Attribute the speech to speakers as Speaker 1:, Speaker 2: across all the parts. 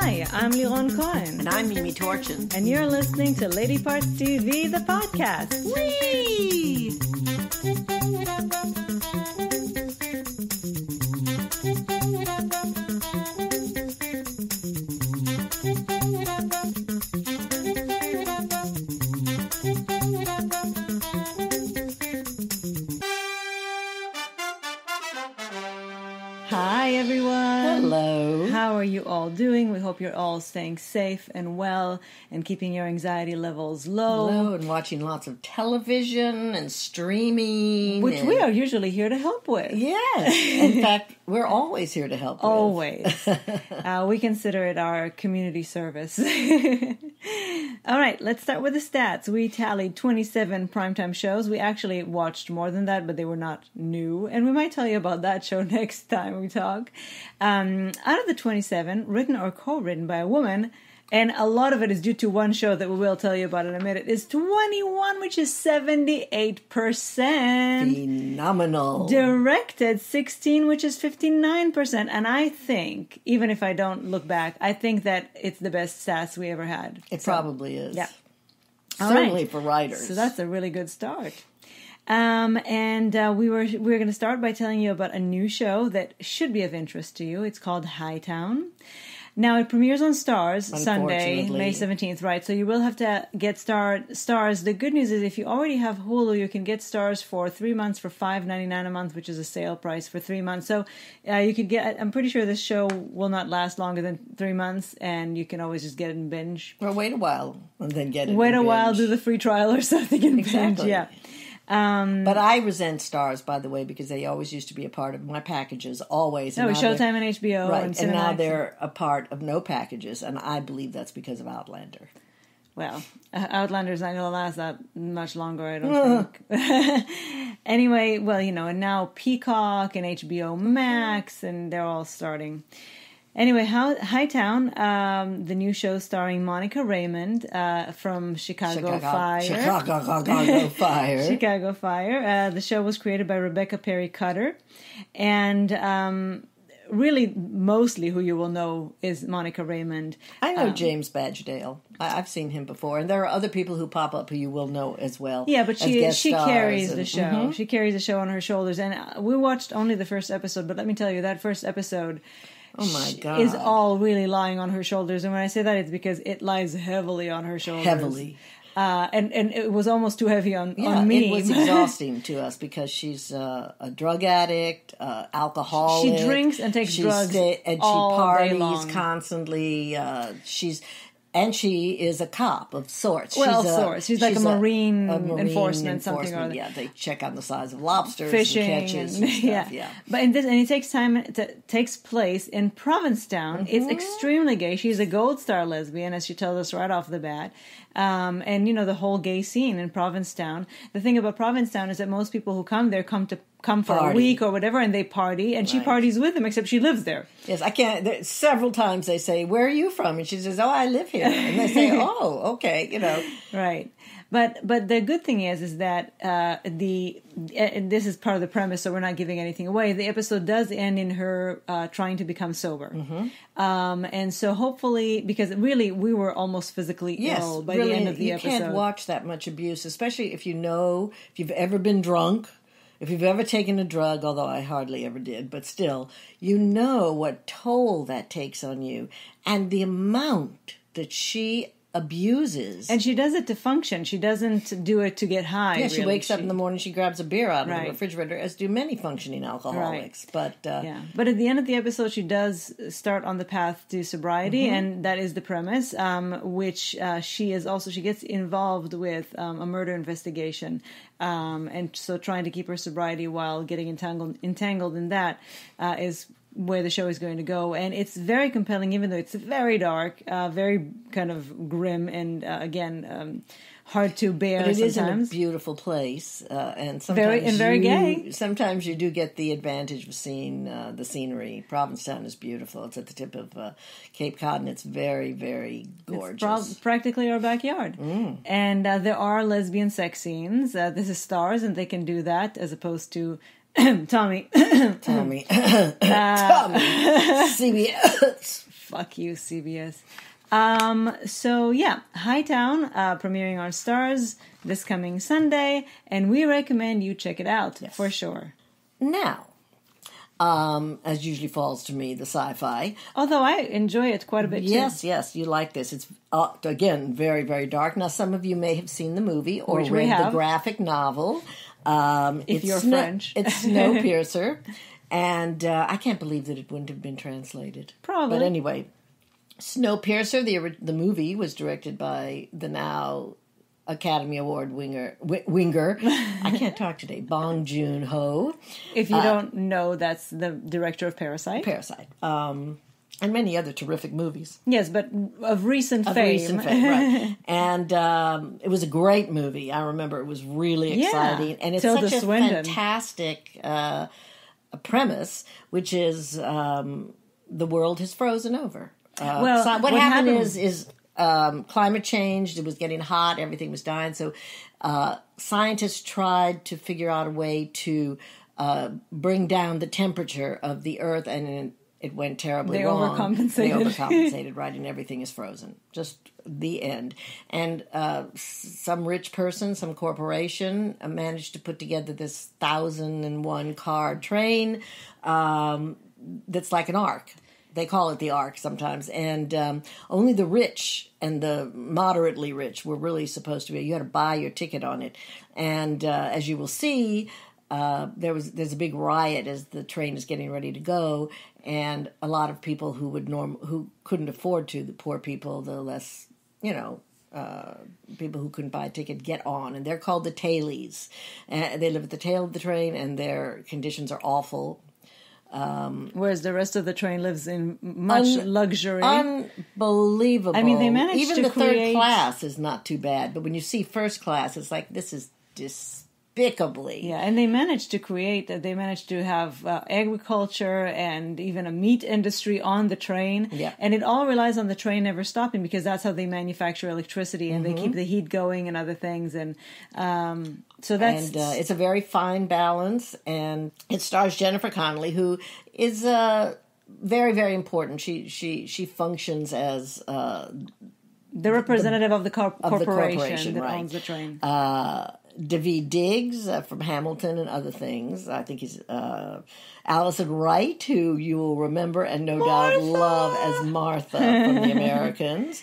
Speaker 1: Hi, I'm Liron Cohen.
Speaker 2: And I'm Mimi Torchin.
Speaker 1: And you're listening to Lady Parts TV, the podcast.
Speaker 2: Whee!
Speaker 1: Hi, everyone.
Speaker 2: Hello.
Speaker 1: How are you all doing? We hope you're all staying safe and well and keeping your anxiety levels low.
Speaker 2: And watching lots of television and streaming.
Speaker 1: Which we are usually here to help with.
Speaker 2: Yes. In fact, we're always here to help with.
Speaker 1: Always. We consider it our community service. All right, let's start with the stats. We tallied 27 primetime shows. We actually watched more than that, but they were not new. And we might tell you about that show next time we talk. Out of the 27, written or co-written by a woman, and a lot of it is due to one show that we will tell you about in a minute, is 21, which is 78%.
Speaker 2: Phenomenal.
Speaker 1: Directed 16, which is 59%. And I think, even if I don't look back, I think that it's the best stats we ever had.
Speaker 2: It probably is.
Speaker 1: Yeah.
Speaker 2: Certainly for writers.
Speaker 1: So that's a really good start. We're going to start by telling you about a new show that should be of interest to you. It's called Hightown. Now, it premieres on Starz Sunday, May 17th, right? So you will have to get Starz. The good news is if you already have Hulu, you can get Starz for 3 months for $5.99 a month, which is a sale price for 3 months. So you could get, I'm pretty sure this show will not last longer than 3 months, and you can always just get it in binge.
Speaker 2: Or wait a while and then get it
Speaker 1: Wait
Speaker 2: in
Speaker 1: a
Speaker 2: binge.
Speaker 1: while, do the free trial or something in binge, yeah.
Speaker 2: But I resent Starz, by the way, because they always used to be a part of my packages, always.
Speaker 1: No, Showtime and HBO.
Speaker 2: Right,
Speaker 1: and
Speaker 2: now they're a part of no packages, and I believe that's because of Outlander.
Speaker 1: Well, Outlander's not going to last that much longer, I don't think. Anyway, well, and now Peacock and HBO Max, and they're all starting. Anyway, Hightown, the new show starring Monica Raymond from Chicago Fire.
Speaker 2: Chicago Fire.
Speaker 1: Chicago Fire. The show was created by Rebecca Perry Cutter. And really, mostly who you will know is Monica Raymond.
Speaker 2: I know James Badgedale. I've seen him before. And there are other people who pop up who you will know as well.
Speaker 1: Yeah, but she carries the show. Mm-hmm. She carries the show on her shoulders. And we watched only the first episode, but let me tell you, that first episode...
Speaker 2: Oh my God.
Speaker 1: Is all really lying on her shoulders. And when I say that, it's because it lies heavily on her shoulders.
Speaker 2: Heavily.
Speaker 1: And it was almost too heavy on me.
Speaker 2: It was exhausting to us because she's a drug addict, alcoholic.
Speaker 1: She drinks and takes drugs
Speaker 2: and she
Speaker 1: all day long.
Speaker 2: parties constantly. And she is a cop of sorts.
Speaker 1: She's like a marine enforcement, something or other.
Speaker 2: Yeah, they check on the size of lobsters,
Speaker 1: fishing,
Speaker 2: and catches, and stuff. Yeah.
Speaker 1: But and it takes time. It takes place in Provincetown. Mm-hmm. It's extremely gay. She's a Gold Star lesbian, as she tells us right off the bat. And the whole gay scene in Provincetown. The thing about Provincetown is that most people who come there come for a week or whatever, and they party, and she parties with them, except she lives there.
Speaker 2: Yes, I can't. Several times they say, "Where are you from?" And she says, "Oh, I live here." And they say, "Oh, okay,"
Speaker 1: Right. But the good thing is that and this is part of the premise, so we're not giving anything away. The episode does end in her trying to become sober, and so hopefully, because really we were almost physically ill by the end of the episode.
Speaker 2: You can't watch that much abuse, especially if you've ever been drunk. If you've ever taken a drug, although I hardly ever did, but still, you know what toll that takes on you. And the amount that she abuses.
Speaker 1: And she does it to function. She doesn't do it to get high.
Speaker 2: Yeah, she wakes up in the morning, she grabs a beer out of the refrigerator, as do many functioning alcoholics.
Speaker 1: Right. But at the end of the episode, she does start on the path to sobriety, and that is the premise, which she gets involved with a murder investigation. And so trying to keep her sobriety while getting entangled in that is where the show is going to go. And it's very compelling, even though it's very dark, very kind of grim, and again, hard to bear.
Speaker 2: But it
Speaker 1: sometimes.
Speaker 2: is in a beautiful place, and sometimes
Speaker 1: very gay.
Speaker 2: Sometimes you do get the advantage of seeing the scenery. Provincetown is beautiful. It's at the tip of Cape Cod, and it's very, very gorgeous.
Speaker 1: It's practically our backyard. And there are lesbian sex scenes. This is Starz, and they can do that as opposed to Tommy,
Speaker 2: CBS.
Speaker 1: Fuck you, CBS. So yeah, Hightown, premiering on Stars this coming Sunday, and we recommend you check it out for sure.
Speaker 2: Now, as usually falls to me, the sci-fi.
Speaker 1: Although I enjoy it quite a bit too.
Speaker 2: Yes, you like this. It's, again, very, very dark. Now, some of you may have seen the movie or
Speaker 1: Which
Speaker 2: read the graphic novel.
Speaker 1: If you're French.
Speaker 2: It's Snowpiercer. And I can't believe that it wouldn't have been translated.
Speaker 1: Probably.
Speaker 2: But anyway, Snowpiercer, the movie, was directed by the now Academy Award winger. I can't talk today. Bong Joon-ho.
Speaker 1: If you don't know, that's the director of Parasite.
Speaker 2: And many other terrific movies.
Speaker 1: Yes, but of recent fame.
Speaker 2: Right. And it was a great movie. I remember it was really exciting. And it's
Speaker 1: Tilda
Speaker 2: such a
Speaker 1: Swinton.
Speaker 2: fantastic premise, which is the world has frozen over. What happened is climate change. It was getting hot. Everything was dying. So scientists tried to figure out a way to bring down the temperature of the Earth, and it went terribly wrong.
Speaker 1: They
Speaker 2: overcompensated, right, and everything is frozen. Just the end. And some rich person, some corporation managed to put together this 1,001 car train that's like an ark. They call it the Ark sometimes, and only the rich and the moderately rich were really supposed to be. You had to buy your ticket on it, and as you will see, there's a big riot as the train is getting ready to go, and a lot of people who couldn't afford to, the poor people, the less people who couldn't buy a ticket, get on, and they're called the tailies. They live at the tail of the train, and their conditions are awful.
Speaker 1: Whereas the rest of the train lives in much luxury.
Speaker 2: Unbelievable.
Speaker 1: I mean, they managed
Speaker 2: Even
Speaker 1: to
Speaker 2: the
Speaker 1: create...
Speaker 2: third class is not too bad, but when you see first class, it's like, this is despicably.
Speaker 1: Yeah, and they managed to have agriculture and even a meat industry on the train.
Speaker 2: Yeah.
Speaker 1: And it all relies on the train never stopping, because that's how they manufacture electricity, and they keep the heat going and other things. And so that's...
Speaker 2: And it's a very fine balance, and it stars Jennifer Connolly, who is very, very important. She functions as...
Speaker 1: the representative of the corporation that
Speaker 2: right.
Speaker 1: owns the train.
Speaker 2: Daveed Diggs from Hamilton and other things. I think he's Allison Wright, who you will remember and no doubt love as Martha from The Americans.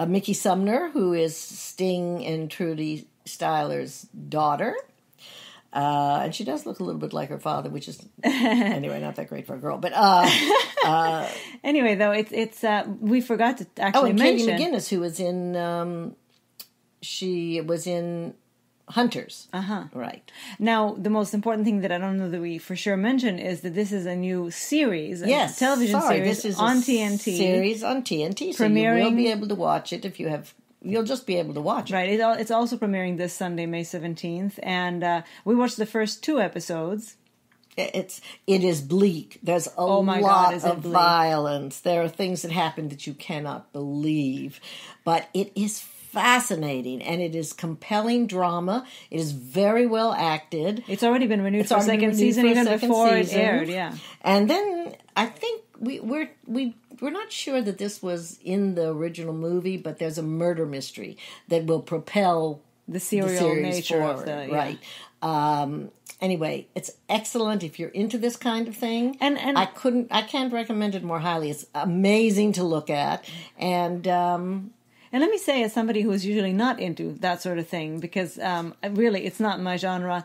Speaker 2: Mickey Sumner, who is Sting and Trudy Styler's daughter. And she does look a little bit like her father, which is, anyway, not that great for a girl. But
Speaker 1: anyway, though, it's we forgot to actually mention...
Speaker 2: Katie McGinnis, who was in... she was in... Hunters. Right.
Speaker 1: Now, the most important thing that I don't know that we for sure mentioned is that this is a new series,
Speaker 2: yes,
Speaker 1: television series
Speaker 2: this is
Speaker 1: on TNT.
Speaker 2: Series on TNT, so you will be able to watch it if you have. You'll just be able to watch it.
Speaker 1: Right. It's also premiering this Sunday, May 17th, and we watched the first 2 episodes.
Speaker 2: It is bleak. There's a lot of violence. There are things that happen that you cannot believe, but it is fascinating, and it is compelling drama. It is very well acted.
Speaker 1: It's already been renewed for a second season, even before it aired. Yeah,
Speaker 2: and then I think we're not sure that this was in the original movie, but there's a murder mystery that will propel
Speaker 1: the serial nature
Speaker 2: forward,
Speaker 1: of the
Speaker 2: right. Anyway, it's excellent if you're into this kind of thing. And I can't recommend it more highly. It's amazing to look at, and
Speaker 1: let me say, as somebody who is usually not into that sort of thing, because really it's not my genre,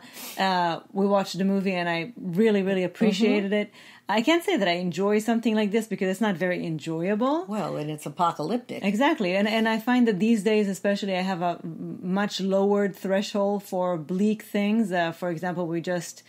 Speaker 1: we watched the movie and I really, really appreciated it. I can't say that I enjoy something like this because it's not very enjoyable.
Speaker 2: Well, and it's apocalyptic.
Speaker 1: Exactly. And I find that these days, especially, I have a much lowered threshold for bleak things. For example, we just...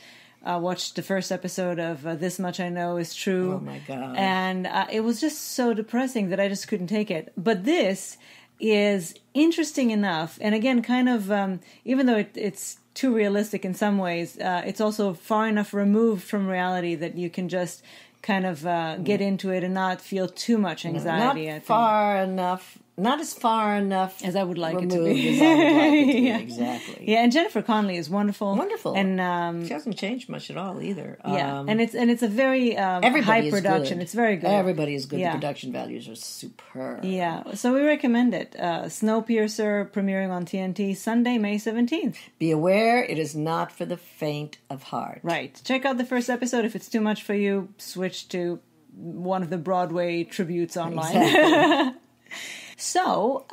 Speaker 1: watched the first episode of This Much I Know Is True.
Speaker 2: Oh, my God.
Speaker 1: And it was just so depressing that I just couldn't take it. But this is interesting enough. And again, kind of, even though it's too realistic in some ways, it's also far enough removed from reality that you can just kind of get into it and not feel too much anxiety.
Speaker 2: Not far enough not as far enough
Speaker 1: as I would like it to
Speaker 2: removed
Speaker 1: be.
Speaker 2: as I would like it to be.
Speaker 1: Yeah.
Speaker 2: Exactly.
Speaker 1: Yeah, and Jennifer Connolly is wonderful.
Speaker 2: Wonderful.
Speaker 1: And
Speaker 2: she hasn't changed much at all either.
Speaker 1: yeah, and it's a very high production.
Speaker 2: Good.
Speaker 1: It's very good.
Speaker 2: Everybody is good.
Speaker 1: Yeah.
Speaker 2: The production values are superb.
Speaker 1: Yeah, so we recommend it. Snowpiercer premiering on TNT Sunday, May 17th.
Speaker 2: Be aware, it is not for the faint of heart.
Speaker 1: Right. Check out the first episode. If it's too much for you, switch to one of the Broadway tributes online. Exactly. So,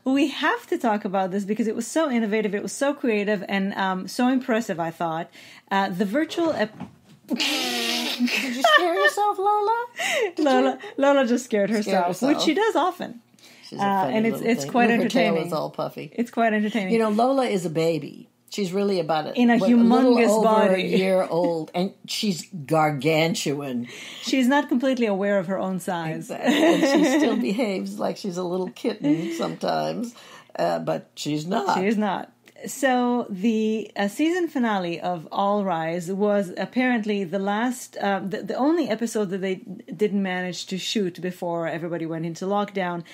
Speaker 1: we have to talk about this because it was so innovative, it was so creative, and so impressive, I thought. The virtual...
Speaker 2: Did you scare yourself, Lola?
Speaker 1: Lola just scared herself, which she does often.
Speaker 2: She's a funny
Speaker 1: and it's quite entertaining.
Speaker 2: Her tail is all puffy.
Speaker 1: It's quite entertaining.
Speaker 2: You know, Lola is a baby. She's really about it.
Speaker 1: In a humongous body.
Speaker 2: A year old, and she's gargantuan.
Speaker 1: She's not completely aware of her own size.
Speaker 2: Exactly. And she still behaves like she's a little kitten sometimes, but she's not.
Speaker 1: She is not. So the season finale of All Rise was apparently the last, the only episode that they didn't manage to shoot before everybody went into lockdown,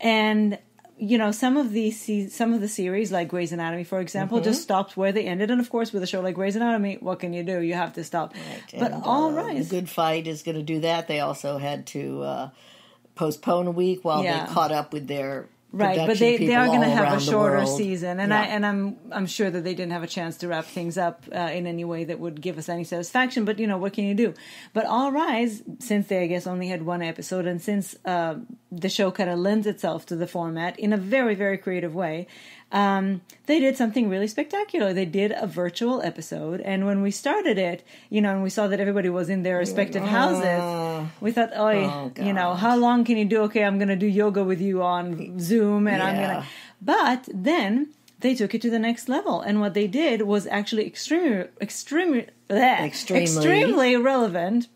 Speaker 1: and you know, some of the series, like Grey's Anatomy, for example, just stopped where they ended. And of course, with a show like Grey's Anatomy, what can you do? You have to stop.
Speaker 2: Right.
Speaker 1: But
Speaker 2: and,
Speaker 1: All Rise,
Speaker 2: The Good Fight is going to do that. They also had to postpone a week while they caught up with their
Speaker 1: right. But they are going to have a shorter
Speaker 2: world.
Speaker 1: season, and I'm sure that they didn't have a chance to wrap things up in any way that would give us any satisfaction. But you know, what can you do? But All Rise, since they I guess only had one episode, and since the show kind of lends itself to the format in a very, very creative way, they did something really spectacular. They did a virtual episode, and when we started it, you know, and we saw that everybody was in their respective houses, we thought, you know, how long can you do? Okay, I'm going to do yoga with you on Zoom, and I'm going to... But then they took it to the next level, and what they did was actually extremely relevant.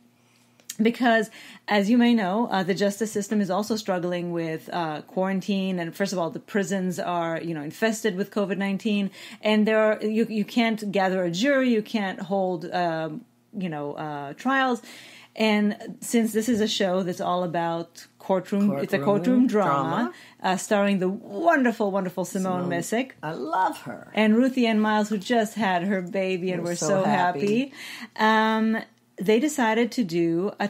Speaker 1: Because, as you may know, the justice system is also struggling with quarantine, and first of all, the prisons are, you know, infested with COVID-19, and you can't gather a jury, you can't hold, trials, and since this is a show that's all about it's a courtroom drama. Starring the wonderful, wonderful Simone Missick.
Speaker 2: I love her.
Speaker 1: And Ruthie Ann Miles, who just had her baby, and we're so happy. They decided to do a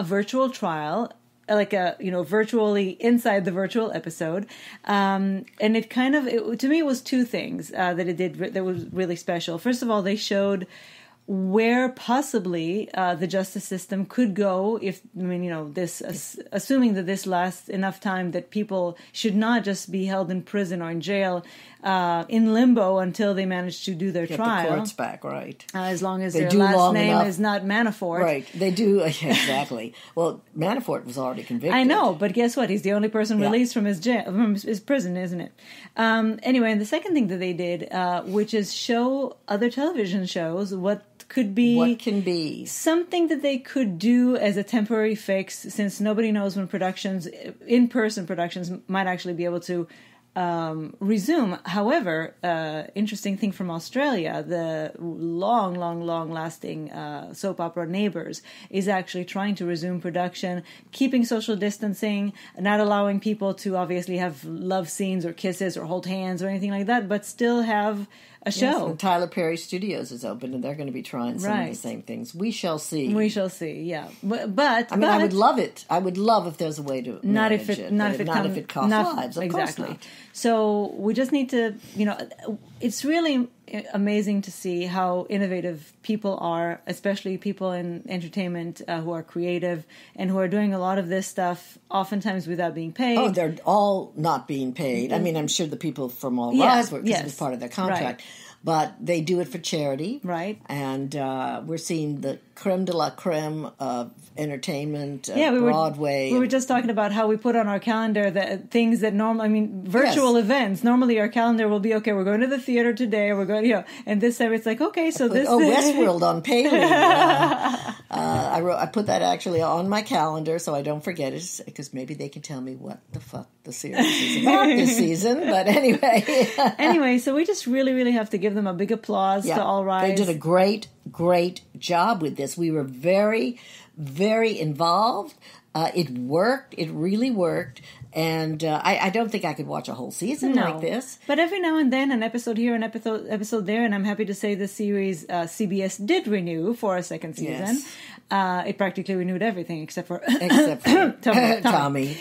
Speaker 1: virtual trial, like virtually inside the virtual episode. And it to me, it was two things that it did that was really special. First of all, they showed where possibly the justice system could go assuming that this lasts enough time that people should not just be held in prison or in jail in limbo until they manage to do their trial.
Speaker 2: The courts back, right?
Speaker 1: As long as their last name is not Manafort.
Speaker 2: Right, they do, exactly. Well, Manafort was already convicted.
Speaker 1: I know, but guess what? He's the only person released from his prison, isn't it? Anyway, and the second thing that they did, which is show other television shows what can be something that they could do as a temporary fix, since nobody knows when in-person productions might actually be able to resume. However, interesting thing from Australia, the long-lasting soap opera Neighbours is actually trying to resume production, keeping social distancing, not allowing people to obviously have love scenes or kisses or hold hands or anything like that, but still have a show.
Speaker 2: Yes, and Tyler Perry Studios is open, and they're going to be trying some of the same things. We shall see. Yeah. But I would love it. I would love if there's a way to
Speaker 1: not if it costs
Speaker 2: lives. Of course not.
Speaker 1: So we just need to, it's really amazing to see how innovative people are, especially people in entertainment who are creative and who are doing a lot of this stuff, oftentimes without being paid.
Speaker 2: Oh, they're all not being paid. I mean, I'm sure the people from All Rise were, because it was part of their contract. Right. But they do it for charity.
Speaker 1: Right.
Speaker 2: And we're seeing the creme de la creme of entertainment,
Speaker 1: Broadway. We were just talking about how we put on our calendar the things that virtual events. Normally our calendar will be, okay, we're going to the theater today, we're going, and this time it's like, okay, so
Speaker 2: Westworld on Paley. I put that actually on my calendar so I don't forget it, because maybe they can tell me what the fuck the series is about this season. But anyway. So we just really, really have to give them a big applause to All Rise. They did a great job with this. We were very, very involved. It worked. It really worked. And I don't think I could watch a whole season like this.
Speaker 1: But every now and then, an episode here, an episode there, and I'm happy to say the series CBS did renew for a second season.
Speaker 2: Yes.
Speaker 1: It practically renewed everything except for
Speaker 2: Tommy.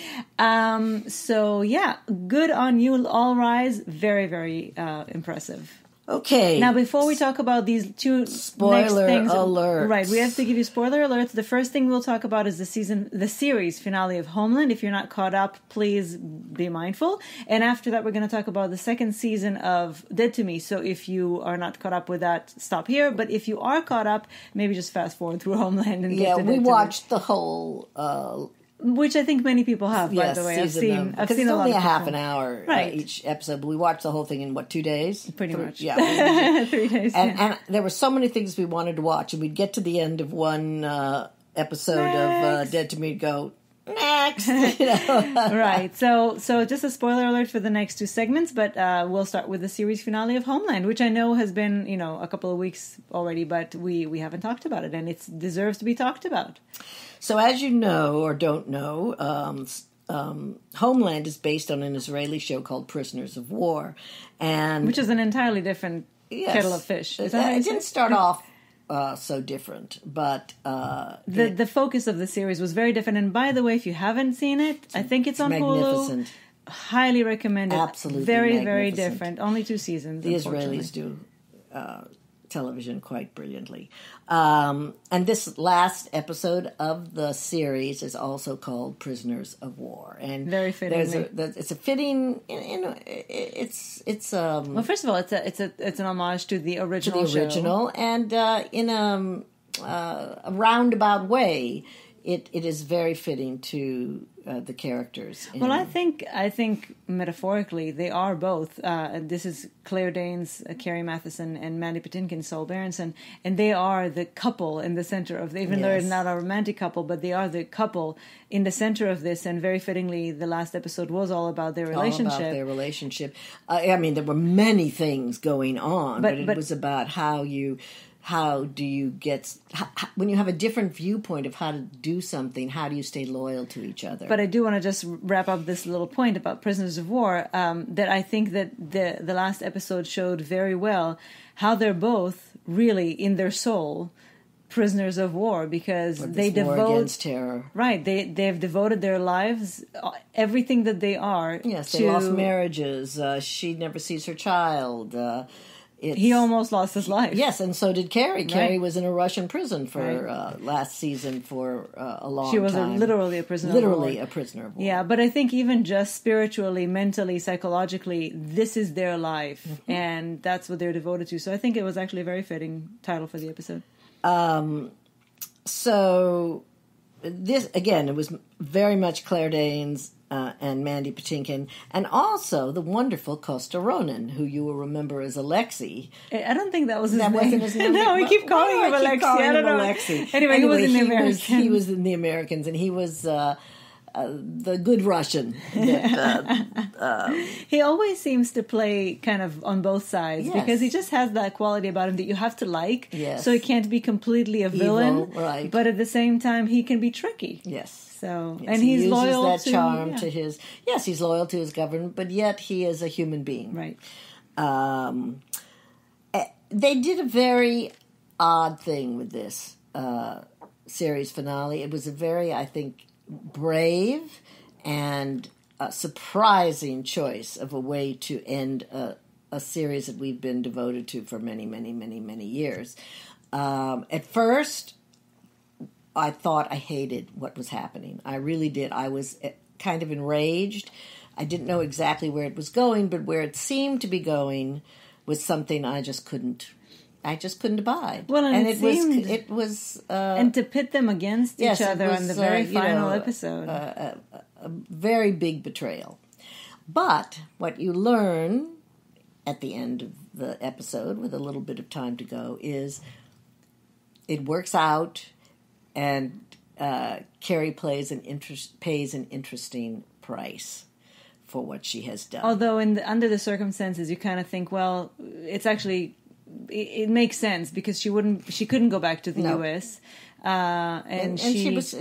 Speaker 1: So yeah, good on you, All Rise. Very, very impressive.
Speaker 2: Okay.
Speaker 1: Now, before we talk about these two
Speaker 2: spoiler
Speaker 1: next things,
Speaker 2: alerts.
Speaker 1: Right, we have to give you spoiler alerts. The first thing we'll talk about is the series finale of Homeland. If you're not caught up, please be mindful. And after that, we're going to talk about the second season of Dead to Me. So if you are not caught up with that, stop here. But if you are caught up, maybe just fast forward through Homeland and get to
Speaker 2: we watched the whole.
Speaker 1: Which I think many people have, by the way. I've seen a lot.
Speaker 2: It's only a half
Speaker 1: an
Speaker 2: hour each episode, but we watched the whole thing in 2 days?
Speaker 1: Pretty much.
Speaker 2: Yeah.
Speaker 1: 3 days.
Speaker 2: And there were so many things we wanted to watch, and we'd get to the end of one episode of Dead to Me and go, next!
Speaker 1: Right. So just a spoiler alert for the next 2 segments, but we'll start with the series finale of Homeland, which I know has been, a couple of weeks already, but we haven't talked about it, and it deserves to be talked about.
Speaker 2: So as you know or don't know, Homeland is based on an Israeli show called Prisoners of War, and
Speaker 1: which is an entirely different kettle of fish. Is that
Speaker 2: it didn't start off so different, but
Speaker 1: the focus of the series was very different. And by the way, if you haven't seen it, I think it's on
Speaker 2: magnificent.
Speaker 1: Hulu. Highly recommend it.
Speaker 2: Absolutely,
Speaker 1: very very different. Only 2 seasons.
Speaker 2: The Israelis do television quite brilliantly. And this last episode of the series is also called Prisoners of War, and
Speaker 1: very fitting.
Speaker 2: It's a fitting. It's
Speaker 1: well, first of all, it's an homage to the original
Speaker 2: show. And in a roundabout way, it is very fitting to the characters.
Speaker 1: Well, I think metaphorically they are both. This is Claire Danes, Carrie Matheson, and Mandy Patinkin, Saul Berenson, and they are the couple in the center of. Even though they're not a romantic couple, but they are the couple in the center of this. And very fittingly, the last episode was all about their relationship.
Speaker 2: I mean, there were many things going on, but it was about how do you get, when you have a different viewpoint of how to do something, how do you stay loyal to each other?
Speaker 1: But I do want to just wrap up this little point about Prisoners of War, that I think that the last episode showed very well how they're both really, in their soul, prisoners of war, because they devote
Speaker 2: against terror.
Speaker 1: Right, they've devoted their lives, everything that they are.
Speaker 2: Yes, they lost marriages. She never sees her child.
Speaker 1: He almost lost his life.
Speaker 2: Yes, and so did Carrie. Right. Carrie was in a Russian prison for last season for a long time.
Speaker 1: She was literally a prisoner of war.
Speaker 2: Literally a prisoner of war.
Speaker 1: Yeah, but I think even just spiritually, mentally, psychologically, this is their life, and that's what they're devoted to. So I think it was actually a very fitting title for the episode.
Speaker 2: So this, again, it was very much Claire Danes and Mandy Patinkin, and also the wonderful Costa Ronan, who you will remember as Alexei.
Speaker 1: I don't think that was his
Speaker 2: name.
Speaker 1: Wasn't his name. No, we keep calling him Alexei. I don't know.
Speaker 2: Alexei.
Speaker 1: Anyway, he was in the Americans.
Speaker 2: He was in the Americans, and he was the good Russian.
Speaker 1: He always seems to play kind of on both sides, because he just has that quality about him that you have to like.
Speaker 2: Yes.
Speaker 1: So he can't be completely a villain,
Speaker 2: evil, right?
Speaker 1: But at the same time, he can be tricky.
Speaker 2: Yes.
Speaker 1: So,
Speaker 2: yes,
Speaker 1: and he's
Speaker 2: he
Speaker 1: loyal
Speaker 2: uses that
Speaker 1: to
Speaker 2: charm to his. Yes, he's loyal to his government, but yet he is a human being.
Speaker 1: Right.
Speaker 2: They did a very odd thing with this series finale. It was a very, I think, brave and surprising choice of a way to end a series that we've been devoted to for many, many, many, many years. At first, I thought I hated what was happening. I really did. I was kind of enraged. I didn't know exactly where it was going, but where it seemed to be going was something I just couldn't abide.
Speaker 1: Well, and
Speaker 2: it was
Speaker 1: and to pit them against each other in the very final episode,
Speaker 2: a very big betrayal. But what you learn at the end of the episode, with a little bit of time to go, is it works out. And Carrie pays an interesting price for what she has done.
Speaker 1: Although under the circumstances, you kind of think, well, it's actually it makes sense, because she couldn't go back to the U.S.
Speaker 2: And she was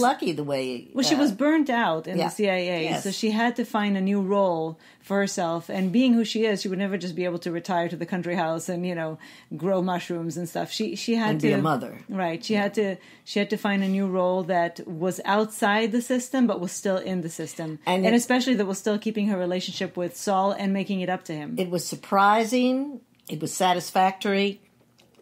Speaker 2: lucky the way.
Speaker 1: Well, she was burnt out in the CIA,
Speaker 2: Yes.
Speaker 1: so she had to find a new role for herself. And being who she is, she would never just be able to retire to the country house and grow mushrooms and stuff. She had to
Speaker 2: be a mother,
Speaker 1: right? She had to find a new role that was outside the system, but was still in the system, and especially that was still keeping her relationship with Saul and making it up to him.
Speaker 2: It was surprising. It was satisfactory.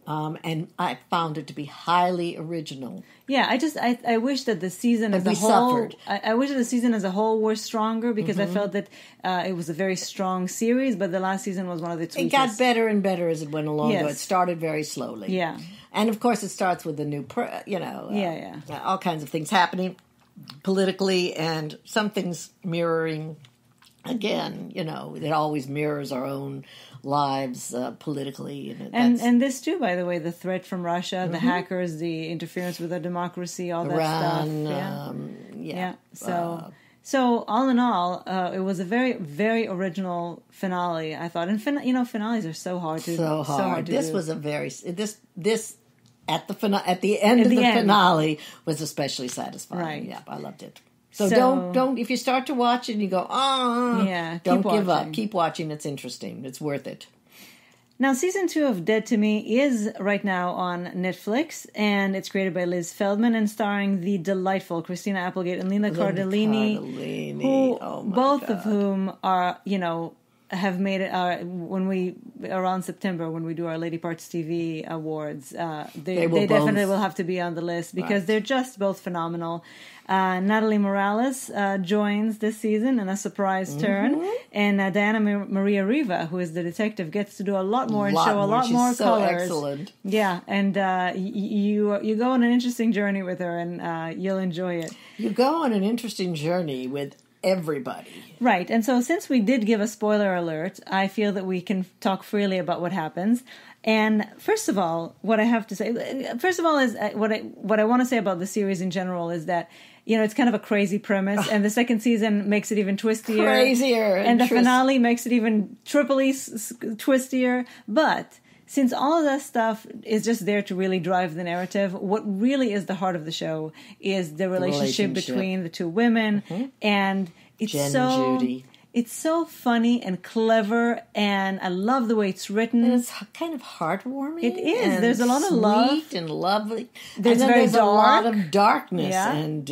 Speaker 2: And I found it to be highly original.
Speaker 1: Yeah, I wish that the season as a whole, I wish that the season as a whole were stronger, because I felt that it was a very strong series, but the last season was one of its weakest.
Speaker 2: It got better and better as it went along.
Speaker 1: Yes.
Speaker 2: Though it started very slowly.
Speaker 1: Yeah,
Speaker 2: and of course it starts with a new, all kinds of things happening politically, and some things mirroring. Again, it always mirrors our own lives politically.
Speaker 1: And this too, by the way, the threat from Russia, the hackers, the interference with our democracy, all that stuff. So all in all, it was a very, very original finale, I thought. And finales are so hard to
Speaker 2: so hard to
Speaker 1: do.
Speaker 2: This was a very this at the end of the finale was especially satisfying.
Speaker 1: Right.
Speaker 2: Yeah, I loved it. So don't if you start to watch it and you go, don't give up. Keep watching. It's interesting. It's worth it.
Speaker 1: Now, season 2 of Dead to Me is right now on Netflix, and it's created by Liz Feldman and starring the delightful Christina Applegate and Linda Cardellini, both of whom are, have made it around September when we do our Lady Parts TV awards. They definitely will have to be on the list because they're just both phenomenal. Natalie Morales joins this season in a surprise turn, and Diana Maria Riva, who is the detective, gets to do a lot more and show a lot more colors.
Speaker 2: Excellent.
Speaker 1: Yeah, and you go on an interesting journey with her, and you'll enjoy it.
Speaker 2: You go on an interesting journey with everybody.
Speaker 1: Right, and so since we did give a spoiler alert, I feel that we can talk freely about what happens. And first of all, what I have to say, is what I want to say about the series in general is that, it's kind of a crazy premise, and the second season makes it even twistier.
Speaker 2: Crazier.
Speaker 1: And the finale makes it even triply twistier. But since all of that stuff is just there to really drive the narrative, what really is the heart of the show is the relationship between the two women. And it's
Speaker 2: Jen and Judy.
Speaker 1: It's so funny and clever, and I love the way it's written.
Speaker 2: And it's kind of heartwarming.
Speaker 1: It is. There's a lot of love.
Speaker 2: Sweet and lovely.
Speaker 1: There's
Speaker 2: a lot of darkness. Yeah. And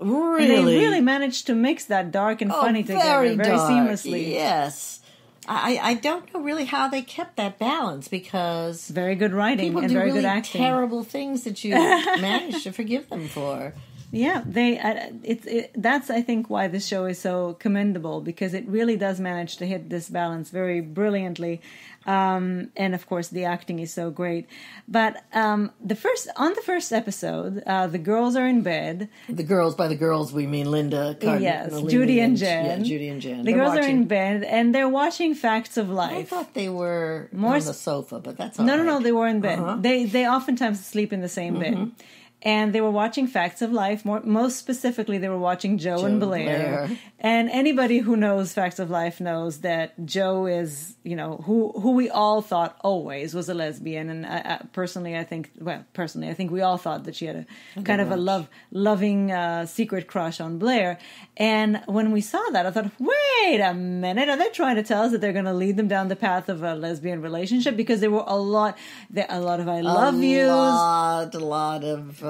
Speaker 2: really...
Speaker 1: And they really managed to mix that dark and funny together very seamlessly.
Speaker 2: Yes. I don't know really how they kept that balance, because...
Speaker 1: Very good writing and very good acting.
Speaker 2: Terrible things that you managed to forgive them for.
Speaker 1: Yeah, that's, I think, why this show is so commendable, because it really does manage to hit this balance very brilliantly. And of course, the acting is so great. But the first episode, the girls are in bed.
Speaker 2: The girls, by the girls, we mean Linda,
Speaker 1: Judy and Jen.
Speaker 2: Yeah, Judy and Jen.
Speaker 1: The girls are in bed, and they're watching Facts of Life.
Speaker 2: I thought they were on the sofa, but that's all right.
Speaker 1: No, they were in bed. They oftentimes sleep in the same bed. And they were watching Facts of Life. Most specifically, they were watching Joe and Blair. And anybody who knows Facts of Life knows that Joe is, who we all thought always was a lesbian. And personally, I think we all thought that she had a kind of a loving secret crush on Blair. And when we saw that, I thought, wait a minute, are they trying to tell us that they're going to lead them down the path of a lesbian relationship? Because there were a lot of I love yous.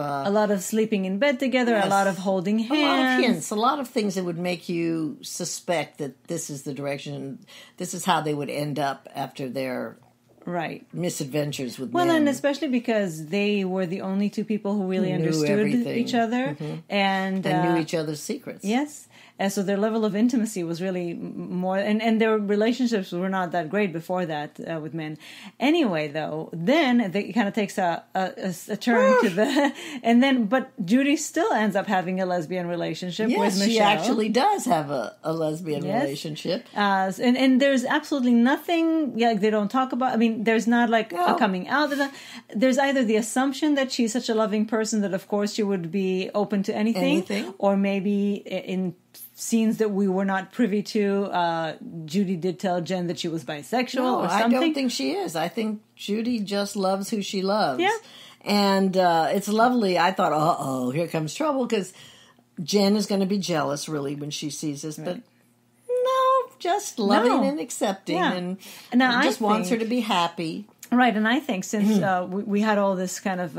Speaker 1: A lot of sleeping in bed together, a lot of holding hands.
Speaker 2: A lot of hints, a lot of things that would make you suspect that this is the direction, this is how they would end up after their misadventures with men.
Speaker 1: Well, and especially because they were the only two people who really understood each other. And
Speaker 2: knew each other's secrets.
Speaker 1: Yes. And so their level of intimacy was really more, and their relationships were not that great before that with men. Anyway, though, then it kind of takes a turn to the, but Judy still ends up having a lesbian relationship with Michelle.
Speaker 2: She actually does have a lesbian relationship.
Speaker 1: And there's absolutely nothing, they don't talk about, there's not a coming out. There's either the assumption that she's such a loving person that of course she would be open to anything. Or maybe in scenes that we were not privy to, Judy did tell Jen that she was bisexual or something.
Speaker 2: I don't think she is. I think Judy just loves who she loves.
Speaker 1: Yeah.
Speaker 2: And it's lovely. I thought, uh-oh, here comes trouble, because Jen is going to be jealous, really, when she sees this. Right. But no, just loving and accepting.
Speaker 1: Yeah.
Speaker 2: And
Speaker 1: now
Speaker 2: just wants her to be happy.
Speaker 1: Right, and I think since we had all this kind of...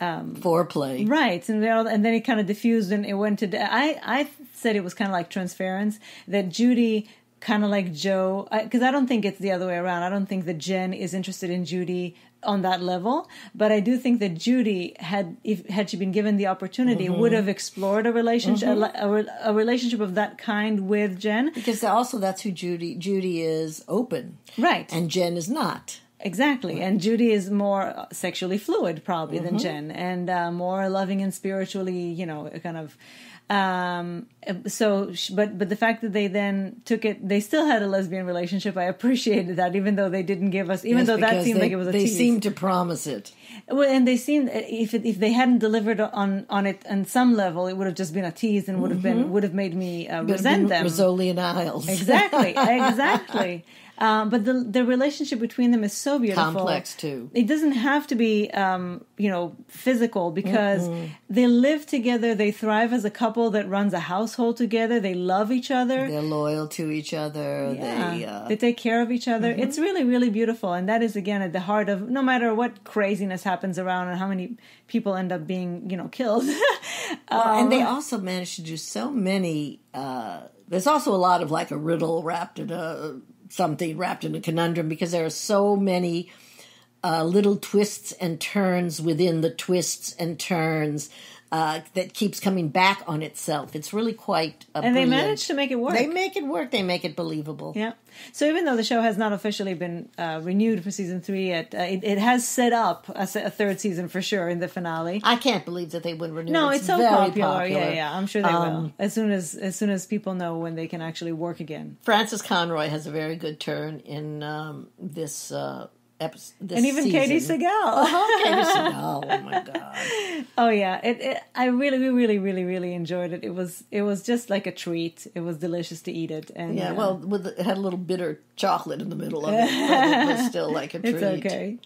Speaker 2: foreplay.
Speaker 1: Right, and then it kind of diffused and it went to... I said it was kind of like transference, that Judy... kind of like Joe, because I don't think it's the other way around. I don't think that Jen is interested in Judy on that level, but I do think that Judy had she been given the opportunity, would have explored a relationship, a relationship of that kind with Jen. Because
Speaker 2: also that's who Judy is, open,
Speaker 1: right,
Speaker 2: and Jen is not.
Speaker 1: Exactly, and Judy is more sexually fluid probably than Jen, and more loving and spiritually, kind of. But the fact that they then took it, they still had a lesbian relationship. I appreciated that, even though they didn't give us, though that seemed like it was a tease.
Speaker 2: They seemed to promise it.
Speaker 1: Well, and they seemed, if they hadn't delivered on it on some level, it would have just been a tease and would have made me resent them.
Speaker 2: Rizzoli and Isles.
Speaker 1: Exactly. But the relationship between them is so beautiful.
Speaker 2: Complex, too.
Speaker 1: It doesn't have to be, physical, because they live together. They thrive as a couple that runs a household together. They love each other.
Speaker 2: They're loyal to each other.
Speaker 1: Yeah. They take care of each other. It's really, really beautiful. And that is, again, at the heart of, no matter what craziness happens around and how many people end up being, killed.
Speaker 2: And they also managed to do so many, there's also a lot of like a riddle wrapped in something wrapped in a conundrum, because there are so many little twists and turns within the twists and turns that keeps coming back on itself. It's really quite
Speaker 1: and they managed to make it work.
Speaker 2: They make it work. They make it believable.
Speaker 1: Yeah. So even though the show has not officially been renewed for season 3, it has set up a third season for sure in the finale.
Speaker 2: I can't believe that they wouldn't renew.
Speaker 1: No,
Speaker 2: it's
Speaker 1: so
Speaker 2: very
Speaker 1: popular. Yeah. I'm sure they will. As soon as people know when they can actually work again.
Speaker 2: Frances Conroy has a very good turn in this
Speaker 1: and even
Speaker 2: season.
Speaker 1: Katie Segal.
Speaker 2: Katie Segal. Oh my god.
Speaker 1: Oh yeah. I really, really, really, really enjoyed it. It was just like a treat. It was delicious to eat it. And
Speaker 2: yeah, it had a little bitter chocolate in the middle of it, but it was still like a treat.
Speaker 1: It's okay.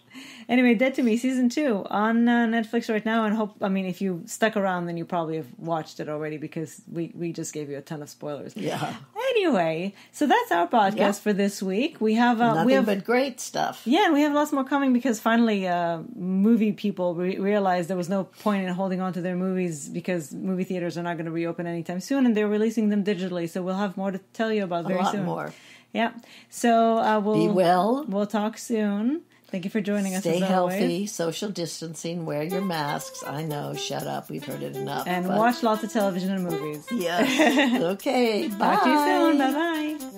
Speaker 1: Anyway, Dead to Me season 2 on Netflix right now, and if you stuck around, then you probably have watched it already, because we just gave you a ton of spoilers.
Speaker 2: Yeah.
Speaker 1: Anyway, so that's our podcast for this week. We have
Speaker 2: nothing but great stuff.
Speaker 1: Yeah, and we have lots more coming, because finally movie people realized there was no point in holding on to their movies, because movie theaters are not going to reopen anytime soon, and they're releasing them digitally. So we'll have more to tell you about very soon. A lot more. Yeah. So we'll
Speaker 2: be well.
Speaker 1: We'll talk soon. Thank you for joining us.
Speaker 2: Stay healthy, social distancing, wear your masks. I know, shut up. We've heard it enough.
Speaker 1: And watch lots of television and movies.
Speaker 2: Yes. Okay. Bye.
Speaker 1: Talk to you soon. Bye-bye.